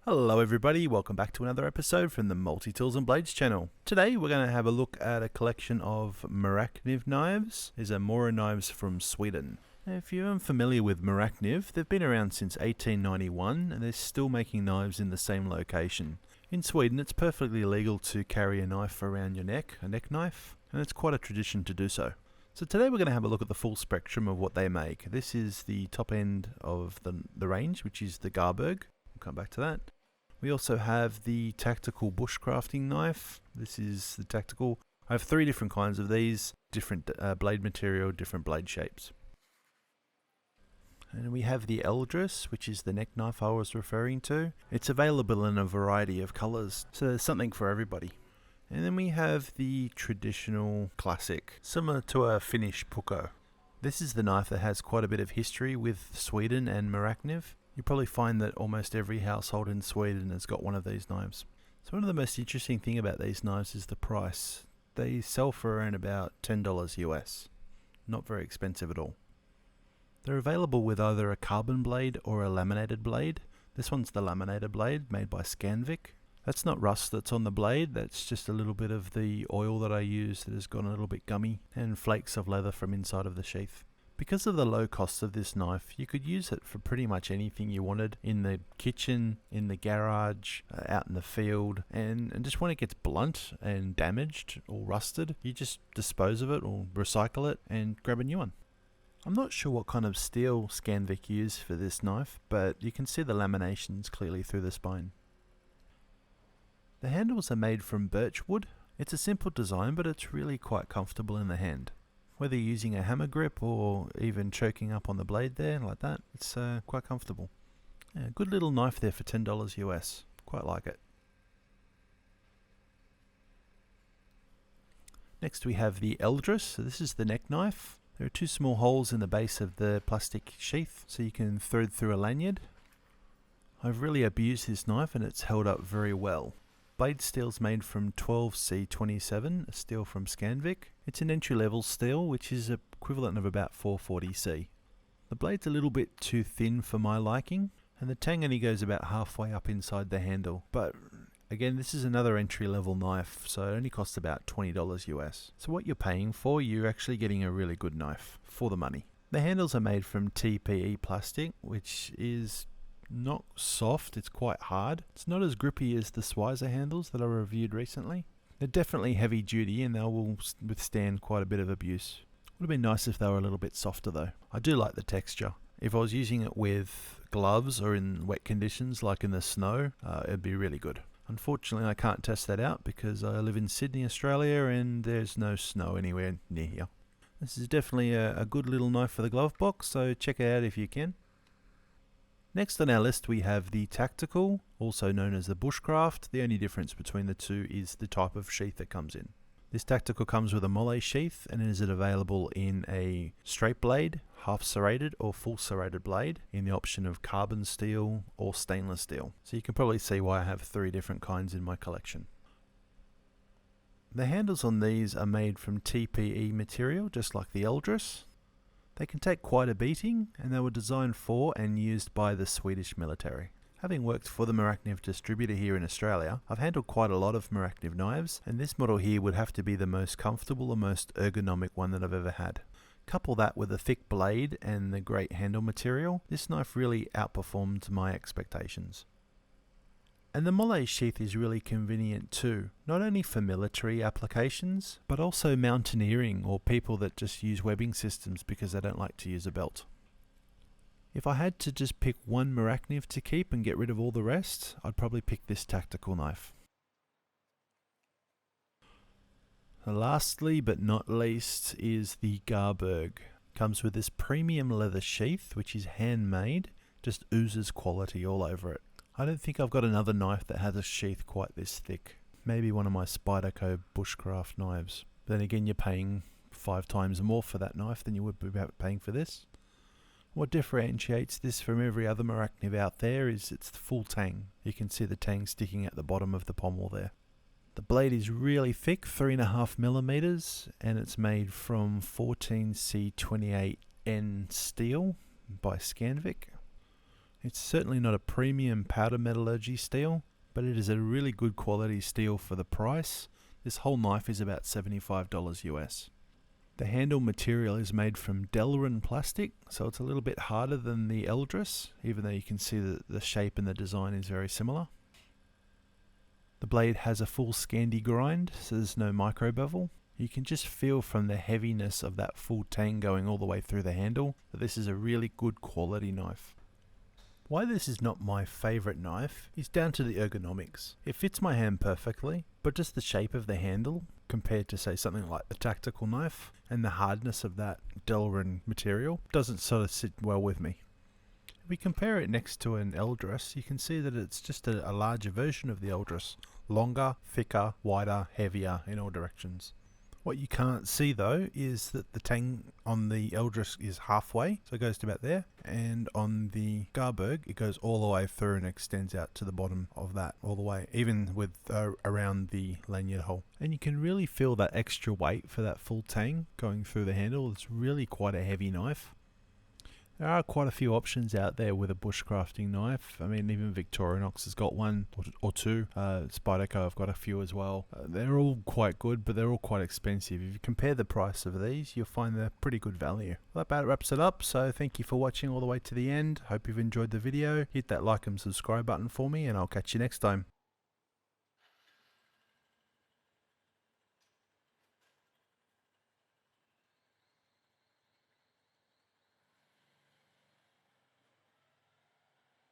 Hello everybody, welcome back to another episode from the Multi-Tools and Blades channel. Today we're going to have a look at a collection of Morakniv knives. These are Mora knives from Sweden. Now, if you're unfamiliar with Morakniv, they've been around since 1891 and they're still making knives in the same location. In Sweden it's perfectly legal to carry a knife around your neck, a neck knife, and it's quite a tradition to do so. So today we're going to have a look at the full spectrum of what they make. This is the top end of the range, which is the Garberg. We'll come back to that. We also have the tactical bushcrafting knife. This is the tactical. I have three different kinds of these, different blade material, different blade shapes. And we have the Eldrs, which is the neck knife I was referring to. It's available in a variety of colours, so there's something for everybody. And then we have the traditional classic, similar to a Finnish puukko. This is the knife that has quite a bit of history with Sweden and Morakniv. You probably find that almost every household in Sweden has got one of these knives. So one of the most interesting thing about these knives is the price. They sell for around about $10 US. Not very expensive at all. They're available with either a carbon blade or a laminated blade. This one's the laminated blade made by Scanvic. That's not rust that's on the blade, that's just a little bit of the oil that I use that has gone a little bit gummy and flakes of leather from inside of the sheath. Because of the low cost of this knife, you could use it for pretty much anything you wanted in the kitchen, in the garage, out in the field, and just when it gets blunt and damaged or rusted, you just dispose of it or recycle it and grab a new one. I'm not sure what kind of steel Scanvic used for this knife, but you can see the laminations clearly through the spine. The handles are made from birch wood. It's a simple design, but it's really quite comfortable in the hand. Whether you're using a hammer grip or even choking up on the blade there like that, it's quite comfortable. Yeah, good little knife there for $10 US. Quite like it. Next we have the Eldrs. So this is the neck knife. There are two small holes in the base of the plastic sheath so you can thread through a lanyard. I've really abused this knife and it's held up very well. Blade steel's made from 12C27, a steel from Scanvic. It's an entry-level steel, which is equivalent of about 440C. The blade's a little bit too thin for my liking, and the tang only goes about halfway up inside the handle. But again, this is another entry-level knife, so it only costs about $20 US. So what you're paying for, you're actually getting a really good knife for the money. The handles are made from TPE plastic, which is not soft, it's quite hard. It's not as grippy as the Sweiser handles that I reviewed recently. They're definitely heavy duty and they will withstand quite a bit of abuse. Would have been nice if they were a little bit softer though. I do like the texture. If I was using it with gloves or in wet conditions like in the snow, it'd be really good. Unfortunately I can't test that out because I live in Sydney, Australia and there's no snow anywhere near here. This is definitely a good little knife for the glove box, so check it out if you can. Next on our list we have the tactical, also known as the bushcraft. The only difference between the two is the type of sheath that comes in. This tactical comes with a molle sheath and is it available in a straight blade, half serrated or full serrated blade in the option of carbon steel or stainless steel. So you can probably see why I have three different kinds in my collection. The handles on these are made from TPE material just like the Eldrs. They can take quite a beating and they were designed for and used by the Swedish military. Having worked for the Morakniv distributor here in Australia, I've handled quite a lot of Morakniv knives and this model here would have to be the most comfortable and most ergonomic one that I've ever had. Couple that with a thick blade and the great handle material, this knife really outperformed my expectations. And the molle sheath is really convenient too, not only for military applications, but also mountaineering or people that just use webbing systems because they don't like to use a belt. If I had to just pick one Morakniv to keep and get rid of all the rest, I'd probably pick this tactical knife. Lastly but not least is the Garberg. Comes with this premium leather sheath which is handmade, just oozes quality all over it. I don't think I've got another knife that has a sheath quite this thick. Maybe one of my Spyderco bushcraft knives. Then again, you're paying 5 times more for that knife than you would be paying for this. What differentiates this from every other Morakniv out there is its full tang. You can see the tang sticking at the bottom of the pommel there. The blade is really thick, 3.5mm, and it's made from 14C28N steel by Scanvic. It's certainly not a premium powder metallurgy steel, but it is a really good quality steel for the price. This whole knife is about $75 US. The handle material is made from Delrin plastic, so it's a little bit harder than the Eldrs, even though you can see that the shape and the design is very similar. The blade has a full Scandi grind, so there's no micro bevel. You can just feel from the heaviness of that full tang going all the way through the handle that this is a really good quality knife. Why this is not my favourite knife is down to the ergonomics. It fits my hand perfectly, but just the shape of the handle compared to say something like the tactical knife and the hardness of that Delrin material doesn't sort of sit well with me. If we compare it next to an Eldrs, you can see that it's just a larger version of the Eldrs. Longer, thicker, wider, heavier in all directions. What you can't see though is that the tang on the Eldrs is halfway, so it goes to about there, and on the Garberg it goes all the way through and extends out to the bottom of that all the way, even with around the lanyard hole. And you can really feel that extra weight for that full tang going through the handle. It's really quite a heavy knife. There are quite a few options out there with a bushcrafting knife. I mean, even Victorinox has got one or two. Spyderco have got a few as well. They're all quite good, but they're all quite expensive. If you compare the price of these, you'll find they're pretty good value. Well, that about wraps it up. So thank you for watching all the way to the end. Hope you've enjoyed the video. Hit that like and subscribe button for me, and I'll catch you next time.